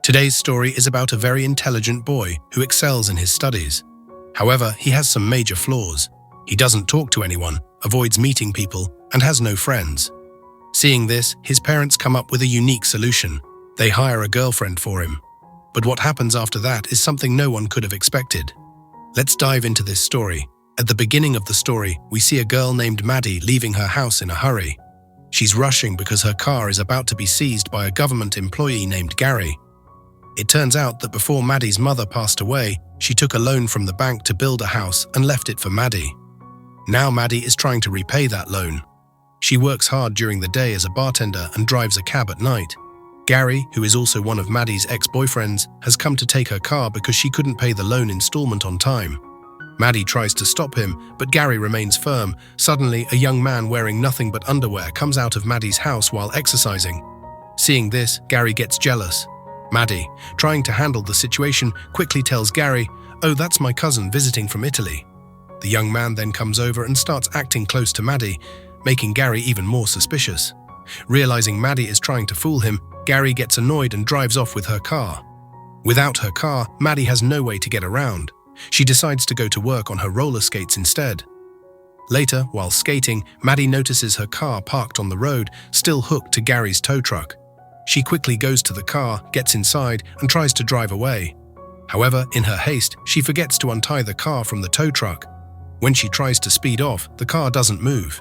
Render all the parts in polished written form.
Today's story is about a very intelligent boy who excels in his studies. However, he has some major flaws. He doesn't talk to anyone, avoids meeting people, and has no friends. Seeing this, his parents come up with a unique solution. They hire a girlfriend for him. But what happens after that is something no one could have expected. Let's dive into this story. At the beginning of the story, we see a girl named Maddie leaving her house in a hurry. She's rushing because her car is about to be seized by a government employee named Gary. It turns out that before Maddie's mother passed away, she took a loan from the bank to build a house and left it for Maddie. Now Maddie is trying to repay that loan. She works hard during the day as a bartender and drives a cab at night. Gary, who is also one of Maddie's ex-boyfriends, has come to take her car because she couldn't pay the loan installment on time. Maddie tries to stop him, but Gary remains firm. Suddenly, a young man wearing nothing but underwear comes out of Maddie's house while exercising. Seeing this, Gary gets jealous. Maddie, trying to handle the situation, quickly tells Gary, "Oh, that's my cousin visiting from Italy." The young man then comes over and starts acting close to Maddie, making Gary even more suspicious. Realizing Maddie is trying to fool him, Gary gets annoyed and drives off with her car. Without her car, Maddie has no way to get around. She decides to go to work on her roller skates instead. Later, while skating, Maddie notices her car parked on the road, still hooked to Gary's tow truck. She quickly goes to the car, gets inside, and tries to drive away. However, in her haste, she forgets to untie the car from the tow truck. When she tries to speed off, the car doesn't move.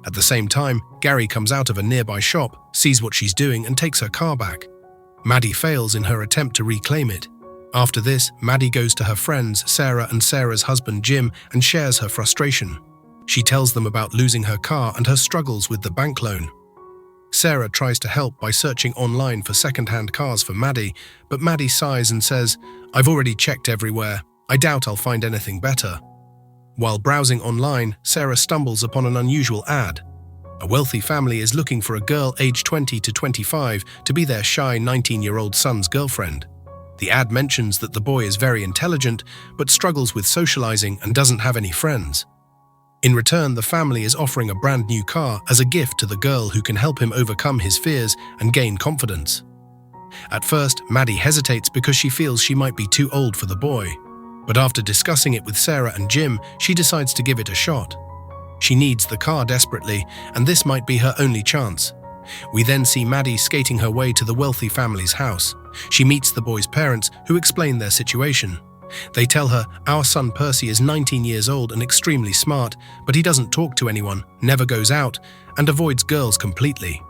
At the same time, Gary comes out of a nearby shop, sees what she's doing, and takes her car back. Maddie fails in her attempt to reclaim it. After this, Maddie goes to her friends Sarah and Sarah's husband Jim and shares her frustration. She tells them about losing her car and her struggles with the bank loan. Sarah tries to help by searching online for second-hand cars for Maddie, but Maddie sighs and says, "I've already checked everywhere. I doubt I'll find anything better." While browsing online, Sarah stumbles upon an unusual ad. A wealthy family is looking for a girl aged 20 to 25 to be their shy 19-year-old son's girlfriend. The ad mentions that the boy is very intelligent, but struggles with socializing and doesn't have any friends. In return, the family is offering a brand new car as a gift to the girl who can help him overcome his fears and gain confidence. At first, Maddie hesitates because she feels she might be too old for the boy. But after discussing it with Sarah and Jim, she decides to give it a shot. She needs the car desperately, and this might be her only chance. We then see Maddie skating her way to the wealthy family's house. She meets the boy's parents, who explain their situation. They tell her, "Our son Percy is 19 years old and extremely smart, but he doesn't talk to anyone, never goes out, and avoids girls completely.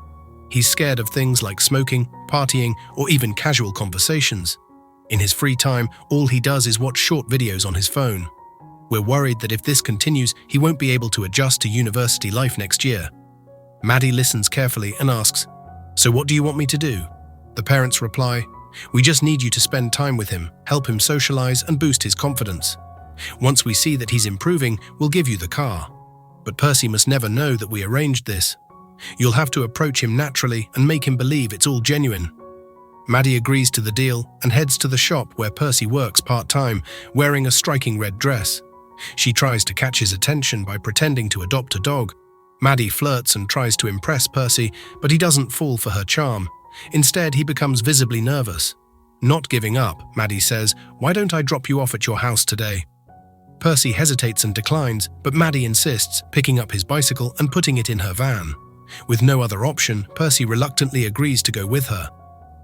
He's scared of things like smoking, partying, or even casual conversations. In his free time, all he does is watch short videos on his phone. We're worried that if this continues, he won't be able to adjust to university life next year." Maddie listens carefully and asks, "So what do you want me to do?" The parents reply, "We just need you to spend time with him, help him socialize and boost his confidence. Once we see that he's improving, we'll give you the car. But Percy must never know that we arranged this. You'll have to approach him naturally and make him believe it's all genuine." Maddie agrees to the deal and heads to the shop where Percy works part-time, wearing a striking red dress. She tries to catch his attention by pretending to adopt a dog. Maddie flirts and tries to impress Percy, but he doesn't fall for her charm. Instead, he becomes visibly nervous. Not giving up, Maddie says, "Why don't I drop you off at your house today?" Percy hesitates and declines, but Maddie insists, picking up his bicycle and putting it in her van. With no other option, Percy reluctantly agrees to go with her.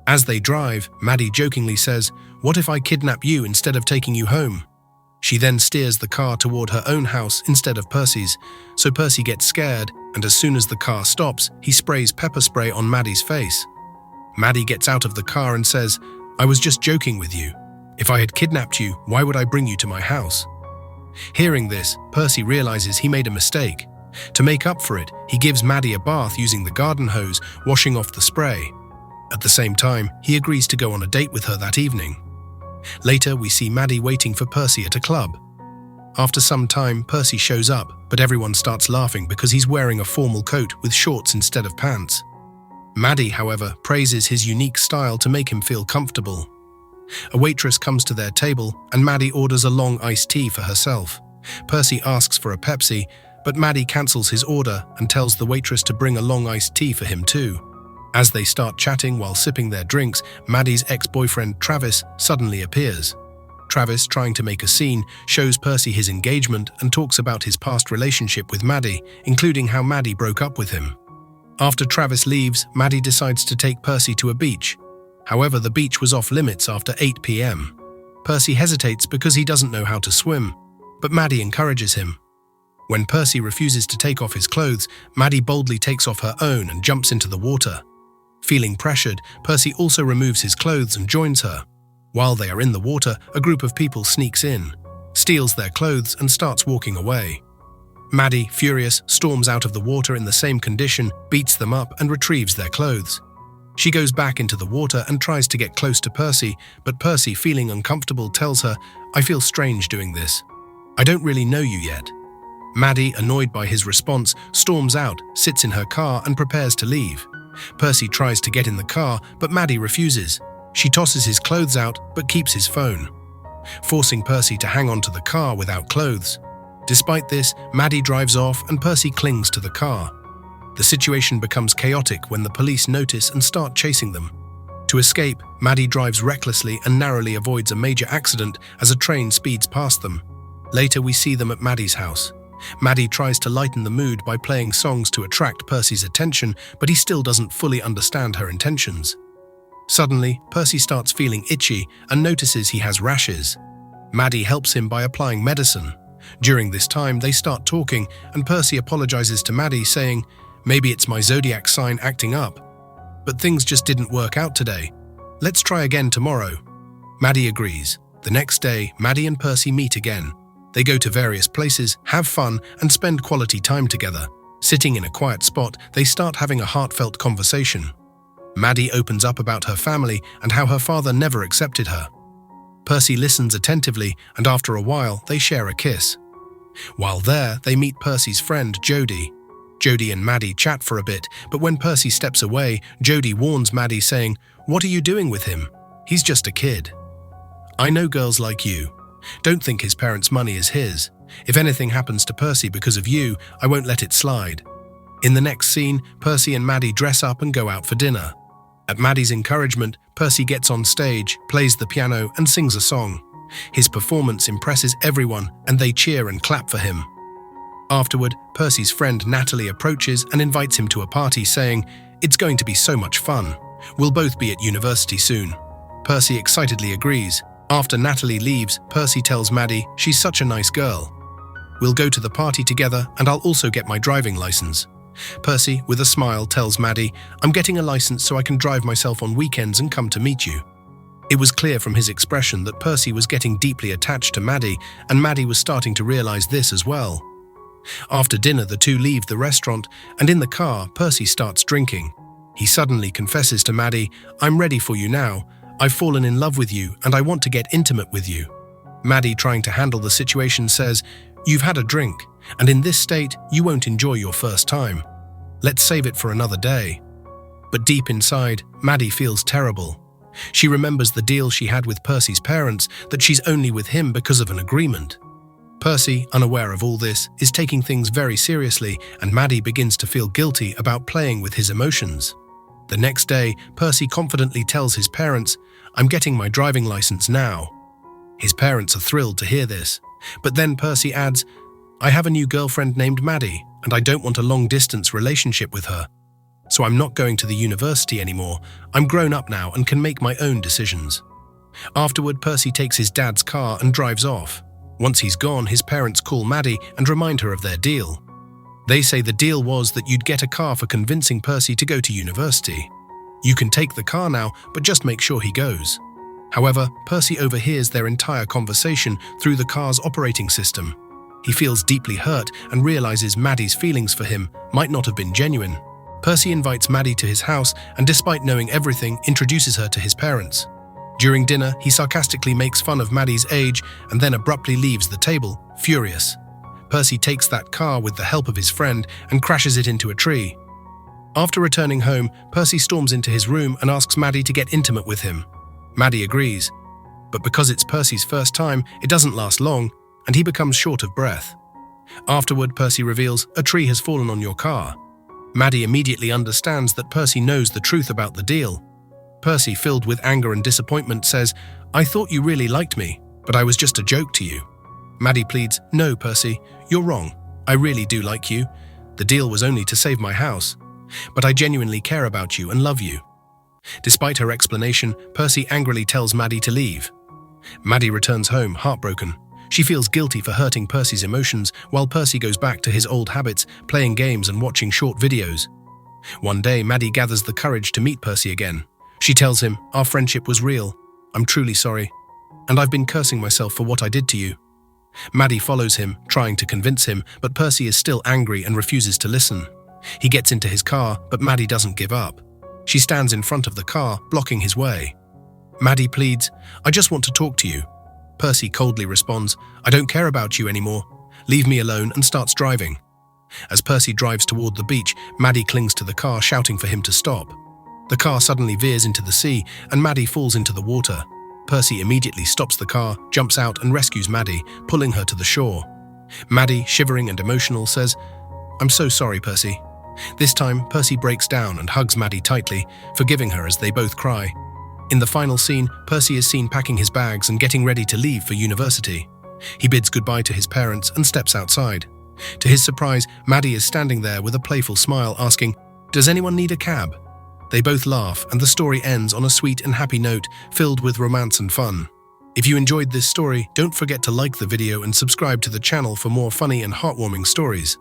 As they drive, Maddie jokingly says, "What if I kidnap you instead of taking you home?" She then steers the car toward her own house instead of Percy's, so Percy gets scared, and as soon as the car stops, he sprays pepper spray on Maddie's face. Maddie gets out of the car and says, "I was just joking with you. If I had kidnapped you, why would I bring you to my house?" Hearing this, Percy realizes he made a mistake. To make up for it, he gives Maddie a bath using the garden hose, washing off the spray. At the same time, he agrees to go on a date with her that evening. Later, we see Maddie waiting for Percy at a club. After some time, Percy shows up, but everyone starts laughing because he's wearing a formal coat with shorts instead of pants. Maddie, however, praises his unique style to make him feel comfortable. A waitress comes to their table, and Maddie orders a long iced tea for herself. Percy asks for a Pepsi, but Maddie cancels his order and tells the waitress to bring a long iced tea for him too. As they start chatting while sipping their drinks, Maddie's ex-boyfriend Travis suddenly appears. Travis, trying to make a scene, shows Percy his engagement and talks about his past relationship with Maddie, including how Maddie broke up with him. After Travis leaves, Maddie decides to take Percy to a beach. However, the beach was off limits after 8 p.m. Percy hesitates because he doesn't know how to swim, but Maddie encourages him. When Percy refuses to take off his clothes, Maddie boldly takes off her own and jumps into the water. Feeling pressured, Percy also removes his clothes and joins her. While they are in the water, a group of people sneaks in, steals their clothes and starts walking away. Maddie, furious, storms out of the water in the same condition, beats them up and retrieves their clothes. She goes back into the water and tries to get close to Percy, but Percy, feeling uncomfortable, tells her, "I feel strange doing this. I don't really know you yet." Maddie, annoyed by his response, storms out, sits in her car and prepares to leave. Percy tries to get in the car, but Maddie refuses. She tosses his clothes out, but keeps his phone, forcing Percy to hang on to the car without clothes. Despite this, Maddie drives off and Percy clings to the car. The situation becomes chaotic when the police notice and start chasing them. To escape, Maddie drives recklessly and narrowly avoids a major accident as a train speeds past them. Later, we see them at Maddie's house. Maddie tries to lighten the mood by playing songs to attract Percy's attention, but he still doesn't fully understand her intentions. Suddenly, Percy starts feeling itchy and notices he has rashes. Maddie helps him by applying medicine. During this time, they start talking, and Percy apologizes to Maddie, saying, "Maybe it's my zodiac sign acting up. But things just didn't work out today. Let's try again tomorrow." Maddie agrees. The next day, Maddie and Percy meet again. They go to various places, have fun, and spend quality time together. Sitting in a quiet spot, they start having a heartfelt conversation. Maddie opens up about her family and how her father never accepted her. Percy listens attentively, and after a while, they share a kiss. While there, they meet Percy's friend, Jody. Jody and Maddie chat for a bit, but when Percy steps away, Jody warns Maddie, saying, "What are you doing with him? He's just a kid. I know girls like you. Don't think his parents' money is his. If anything happens to Percy because of you, I won't let it slide." In the next scene, Percy and Maddie dress up and go out for dinner. At Maddie's encouragement, Percy gets on stage, plays the piano, and sings a song. His performance impresses everyone, and they cheer and clap for him. Afterward, Percy's friend Natalie approaches and invites him to a party, saying, "It's going to be so much fun. We'll both be at university soon." Percy excitedly agrees. After Natalie leaves, Percy tells Maddie she's such a nice girl. "We'll go to the party together, and I'll also get my driving license." Percy, with a smile, tells Maddie, "I'm getting a license so I can drive myself on weekends and come to meet you." It was clear from his expression that Percy was getting deeply attached to Maddie, and Maddie was starting to realize this as well. After dinner, the two leave the restaurant, and in the car, Percy starts drinking. He suddenly confesses to Maddie, "I'm ready for you now. I've fallen in love with you, and I want to get intimate with you." Maddie, trying to handle the situation, says, "You've had a drink, and in this state, you won't enjoy your first time. Let's save it for another day." But deep inside, Maddie feels terrible. She remembers the deal she had with Percy's parents, that she's only with him because of an agreement. Percy, unaware of all this, is taking things very seriously, and Maddie begins to feel guilty about playing with his emotions. The next day, Percy confidently tells his parents, "I'm getting my driving license now." His parents are thrilled to hear this. But then Percy adds, "I have a new girlfriend named Maddie, and I don't want a long-distance relationship with her. So I'm not going to the university anymore. I'm grown up now and can make my own decisions." Afterward, Percy takes his dad's car and drives off. Once he's gone, his parents call Maddie and remind her of their deal. They say the deal was that you'd get a car for convincing Percy to go to university. You can take the car now, but just make sure he goes. However, Percy overhears their entire conversation through the car's operating system. He feels deeply hurt and realizes Maddie's feelings for him might not have been genuine. Percy invites Maddie to his house and, despite knowing everything, introduces her to his parents. During dinner, he sarcastically makes fun of Maddie's age and then abruptly leaves the table, furious. Percy takes that car with the help of his friend and crashes it into a tree. After returning home, Percy storms into his room and asks Maddie to get intimate with him. Maddie agrees, but because it's Percy's first time, it doesn't last long, and he becomes short of breath. Afterward, Percy reveals, "A tree has fallen on your car." Maddie immediately understands that Percy knows the truth about the deal. Percy, filled with anger and disappointment, says, "I thought you really liked me, but I was just a joke to you." Maddie pleads, "No, Percy, you're wrong. I really do like you. The deal was only to save my house. But I genuinely care about you and love you." Despite her explanation, Percy angrily tells Maddie to leave. Maddie returns home, heartbroken. She feels guilty for hurting Percy's emotions, while Percy goes back to his old habits, playing games and watching short videos. One day, Maddie gathers the courage to meet Percy again. She tells him, "Our friendship was real. I'm truly sorry. And I've been cursing myself for what I did to you." Maddie follows him, trying to convince him, but Percy is still angry and refuses to listen. He gets into his car, but Maddie doesn't give up. She stands in front of the car, blocking his way. Maddie pleads, "I just want to talk to you." Percy coldly responds, "I don't care about you anymore. Leave me alone," and starts driving. As Percy drives toward the beach, Maddie clings to the car, shouting for him to stop. The car suddenly veers into the sea, and Maddie falls into the water. Percy immediately stops the car, jumps out, and rescues Maddie, pulling her to the shore. Maddie, shivering and emotional, says, "I'm so sorry, Percy." This time, Percy breaks down and hugs Maddie tightly, forgiving her as they both cry. In the final scene, Percy is seen packing his bags and getting ready to leave for university. He bids goodbye to his parents and steps outside. To his surprise, Maddie is standing there with a playful smile, asking, "Does anyone need a cab?" They both laugh, and the story ends on a sweet and happy note filled with romance and fun. If you enjoyed this story, don't forget to like the video and subscribe to the channel for more funny and heartwarming stories.